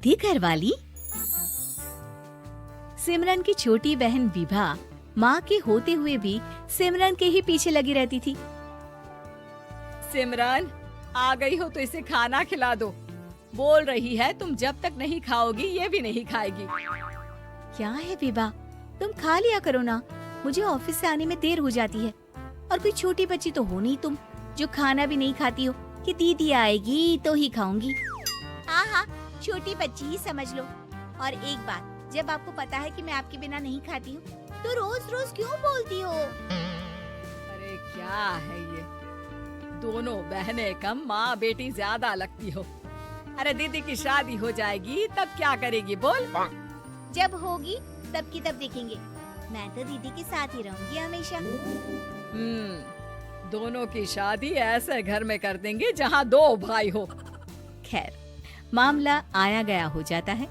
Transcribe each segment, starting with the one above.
आधी घरवाली। सिमरन की छोटी बहन विभा माँ के होते हुए भी सिमरन के ही पीछे लगी रहती थी। सिमरन, आ गई हो तो इसे खाना खिला दो। बोल रही है तुम जब तक नहीं खाओगी ये भी नहीं खाएगी। क्या है विभा, तुम खा लिया करो ना, मुझे ऑफिस से आने में देर हो जाती है। और कोई छोटी बच्ची तो हो नहीं तुम जो खाना भी नहीं खाती हो कि दीदी आएगी तो ही खाऊंगी। हाँ हाँ, छोटी बच्ची ही समझ लो। और एक बात, जब आपको पता है कि मैं आपके बिना नहीं खाती हूँ तो रोज रोज क्यों बोलती हो? अरे क्या है ये, दोनों बहनें कम माँ बेटी ज्यादा लगती हो। अरे दीदी की शादी हो जाएगी तब क्या करेगी बोल? जब होगी तब की तब देखेंगे। मैं तो दीदी के साथ ही रहूंगी हमेशा। दोनों की शादी ऐसे घर में कर देंगे जहाँ दो भाई हो। खैर, मामला आया गया हो जाता है।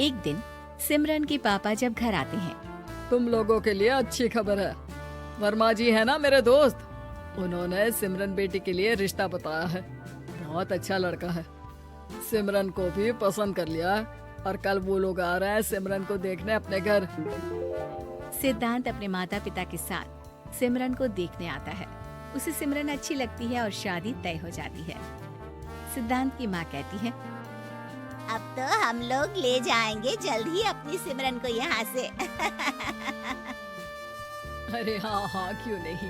एक दिन सिमरन के पापा जब घर आते हैं, तुम लोगों के लिए अच्छी खबर है। वर्मा जी है ना मेरे दोस्त, उन्होंने सिमरन बेटी के लिए रिश्ता बताया है। बहुत अच्छा लड़का है, सिमरन को भी पसंद कर लिया है और कल वो लोग आ रहे हैं सिमरन को देखने अपने घर। सिद्धांत अपने माता पिता के साथ सिमरन को देखने आता है। उसे सिमरन अच्छी लगती है और शादी तय हो जाती है। सिद्धांत की माँ कहती है, अब तो हम लोग ले जाएंगे जल्द ही अपनी सिमरन को यहाँ से। अरे हाँ हाँ, क्यों नहीं,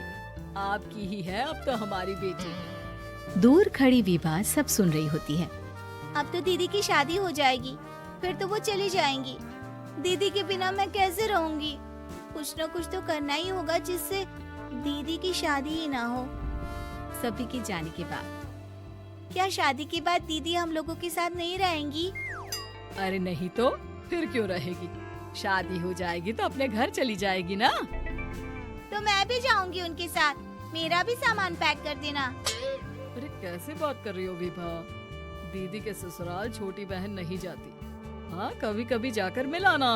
आपकी ही है अब तो हमारी बेटी। दूर खड़ी विभा सब सुन रही होती है। अब तो दीदी की शादी हो जाएगी, फिर तो वो चली जाएंगी। दीदी के बिना मैं कैसे रहूंगी? कुछ न कुछ तो करना ही होगा जिससे दीदी की शादी ही ना हो। सभी के जाने के बाद क्या शादी के बाद दीदी हम लोगों के साथ नहीं रहेंगी? अरे नहीं तो फिर क्यों रहेगी, शादी हो जाएगी तो अपने घर चली जाएगी ना। तो मैं भी जाऊंगी उनके साथ, मेरा भी सामान पैक कर देना। अरे कैसे बात कर रही हो विभा, दीदी के ससुराल छोटी बहन नहीं जाती। हाँ, कभी कभी जाकर मिलाना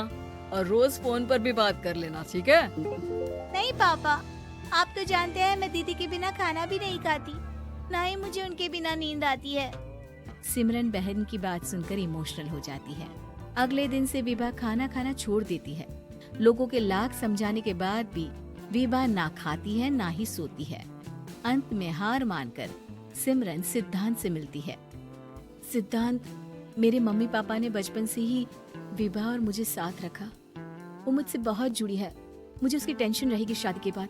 और रोज फोन पर भी बात कर लेना, ठीक है? नहीं पापा, आप तो जानते हैं मैं दीदी के बिना खाना भी नहीं खाती, ना ही मुझे उनके बिना नींद आती है। सिमरन बहन की बात सुनकर इमोशनल हो जाती है। अगले दिन से विभा खाना खाना छोड़ देती है। लोगों के लाख समझाने के बाद भी विभा ना खाती है ना ही सोती है। अंत में हार मानकर सिमरन सिद्धांत से मिलती है। सिद्धांत, मेरे मम्मी पापा ने बचपन से ही विभा और मुझे साथ रखा। वो मुझसे बहुत जुड़ी है। मुझे उसकी टेंशन रहेगी शादी के बाद,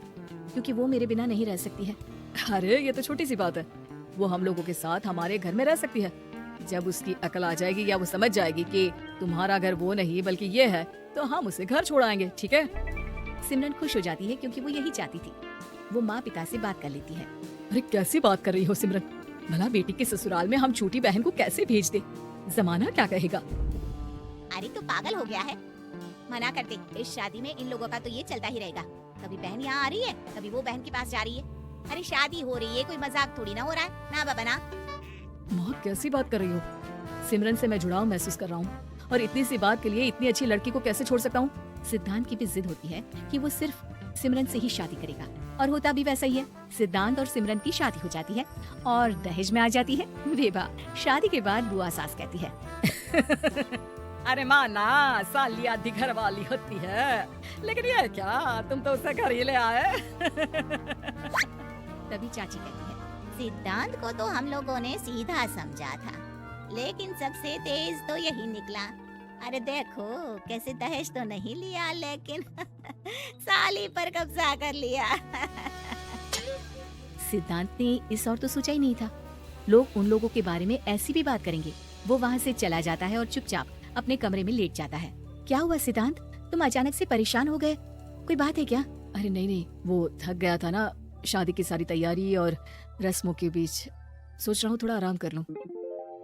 क्योंकि वो मेरे बिना नहीं रह सकती है। अरे ये तो छोटी सी बात है, वो हम लोगों के साथ हमारे घर में रह सकती है। जब उसकी अकल आ जाएगी या वो समझ जाएगी कि तुम्हारा घर वो नहीं बल्कि ये है, तो हम उसे घर छोड़ाएंगे, ठीक है? सिमरन खुश हो जाती है क्योंकि वो यही चाहती थी। वो माँ पिता से बात कर लेती है। अरे कैसी बात कर रही हो सिमरन, भला बेटी के ससुराल में हम छोटी बहन को कैसे भेज दे? जमाना क्या कहेगा? अरे तो पागल हो गया है, मना कर दे। इस शादी में इन लोगों का तो ये चलता ही रहेगा। कभी बहन यहाँ आ रही है, कभी वो बहन के पास जा रही है। अरे शादी हो रही है, कोई मजाक थोड़ी ना हो रहा है ना बाबा ना। माँ कैसी बात कर रही हो? सिमरन से मैं जुड़ाव महसूस कर रहा हूँ और इतनी सी बात के लिए इतनी अच्छी लड़की को कैसे छोड़ सकता हूँ? सिद्धांत की भी जिद होती है कि वो सिर्फ सिमरन से ही शादी करेगा, और होता भी वैसा ही है। सिद्धांत और सिमरन की शादी हो जाती है और दहेज में आ जाती है विभा। शादी के बाद बुआ सास कहती है, अरे माँ ना, साली आधी घर वाली होती है, लेकिन ये क्या, तुम तो उसे घर ही ले आए। तभी चाची कहती है, सिद्धांत को तो हम लोगों ने सीधा समझा था, लेकिन सबसे तेज तो यही निकला। अरे देखो कैसे दहेज तो नहीं लिया, लेकिन साली पर कब्जा कर लिया। सिद्धांत ने इस और तो सोचा ही नहीं था, लोग उन लोगों के बारे में ऐसी भी बात करेंगे। वो वहाँ से चला जाता है और चुपचाप अपने कमरे में लेट जाता है। क्या हुआ सिद्धांत, तुम अचानक से परेशान हो गए, कोई बात है क्या? अरे नहीं, वो थक गया था ना, शादी की सारी तैयारी और रस्मों के बीच, सोच रहा हूँ थोड़ा आराम कर लूं।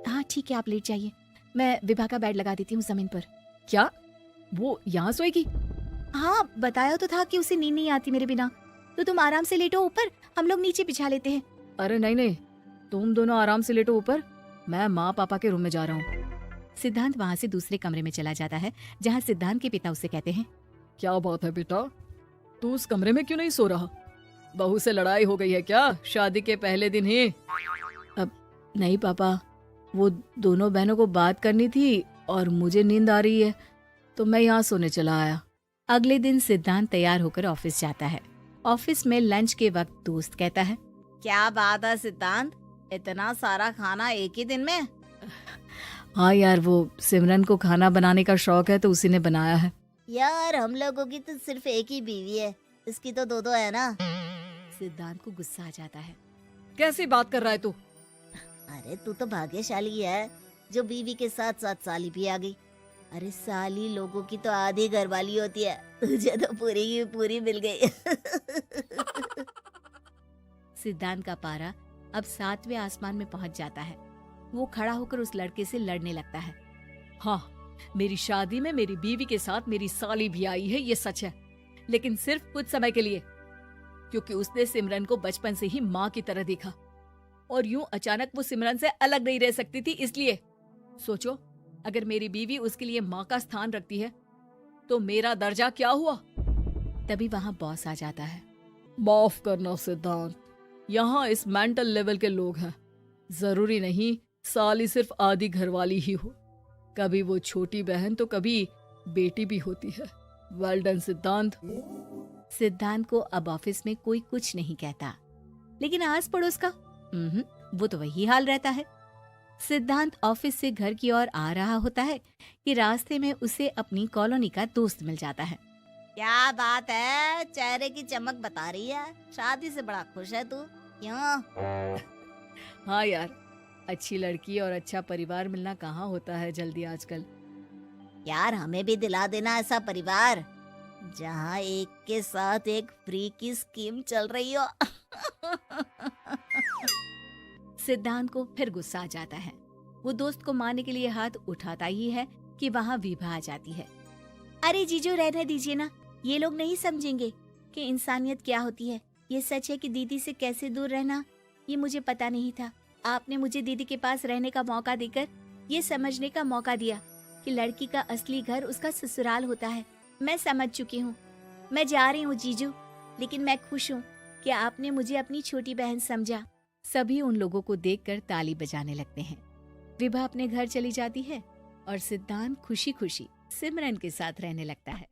हाँ ठीक है, आप लेट जाइए, मैं विभा का बेड लगा देती हूँ जमीन पर। क्या वो यहाँ सोएगी? हाँ, बताया तो था कि उसे नींद नहीं आती मेरे बिना, तो तुम आराम से लेटो ऊपर, हम लोग नीचे बिछा लेते हैं। अरे नहीं, तुम दोनों आराम से लेटो ऊपर, मैं माँ पापा के रूम में जा रहा हूँ। सिद्धांत वहाँ से दूसरे कमरे में चला जाता है, जहाँ सिद्धांत के पिता उसे कहते हैं, क्या बात है बेटा, तू उस कमरे में क्यों नहीं सो रहा? बहू से लड़ाई हो गई है क्या शादी के पहले दिन ही? अब नहीं पापा, वो दोनों बहनों को बात करनी थी, और मुझे नींद आ रही है तो मैं यहाँ सोने चला आया। अगले दिन सिद्धांत तैयार होकर ऑफिस जाता है। ऑफिस में लंच के वक्त दोस्त कहता है, क्या बात है सिद्धांत, इतना सारा खाना एक ही दिन में? हाँ यार, वो सिमरन को खाना बनाने का शौक है तो उसी ने बनाया है। यार हम लोगों की तो सिर्फ एक ही बीवी है, इसकी तो दो है ना। सिद्धांत को गुस्सा आ जाता है। कैसी बात कर रहा है तू? अरे तू तो भाग्यशाली है जो बीवी के साथ साथ साली भी आ गई। अरे साली लोगों की तो आधी घरवाली होती है, तुझे तो पूरी की पूरी मिल गई। सिद्धांत का पारा अब 7वें आसमान में पहुंच जाता है। वो खड़ा होकर उस लड़के से लड़ने लगता है। हाँ, मेरी शादी में मेरी बीवी के साथ मेरी साली भी आई है, ये सच है, लेकिन सिर्फ कुछ समय के लिए, क्योंकि उसने सिमरन को बचपन से ही माँ की तरह देखा और यूं अचानक वो सिमरन से अलग नहीं रह सकती थी। इसलिए सोचो, अगर मेरी बीवी उसके लिए माँ का स्थान रखती है तो मेरा दर्जा क्या हुआ? तभी वहाँ बॉस आ जाता है। माफ करना सिद्धांत, यहाँ इस मेंटल लेवल के लोग हैं। जरूरी नहीं साली सिर्फ आधी घरवाली ही हो, कभी वो छोटी बहन तो कभी बेटी भी होती है। वेल डन सिद्धांत। सिद्धांत को अब ऑफिस में कोई कुछ नहीं कहता, लेकिन आस पड़ोस का वो तो वही हाल रहता है। सिद्धांत ऑफिस से घर की ओर आ रहा होता है कि रास्ते में उसे अपनी कॉलोनी का दोस्त मिल जाता है। क्या बात है, चेहरे की चमक बता रही है, शादी से बड़ा खुश है तू, क्यों? हाँ यार, अच्छी लड़की और अच्छा परिवार मिलना कहाँ होता है जल्दी आजकल। यार हमें भी दिला देना ऐसा परिवार जहाँ एक के साथ एक फ्री की स्कीम चल रही हो। सिद्धांत को फिर गुस्सा आ जाता है। वो दोस्त को मारने के लिए हाथ उठाता ही है कि वहाँ विभा आ जाती है। अरे जीजू, रहने दीजिए ना, ये लोग नहीं समझेंगे कि इंसानियत क्या होती है। ये सच है कि दीदी से कैसे दूर रहना, ये मुझे पता नहीं था। आपने मुझे दीदी के पास रहने का मौका देकर ये समझने का मौका दिया कि लड़की का असली घर उसका ससुराल होता है। मैं समझ चुकी हूँ, मैं जा रही हूँ जीजू, लेकिन मैं खुश हूँ कि आपने मुझे अपनी छोटी बहन समझा। सभी उन लोगों को देखकर ताली बजाने लगते हैं। विभा अपने घर चली जाती है और सिद्धांत खुशी खुशी सिमरन के साथ रहने लगता है।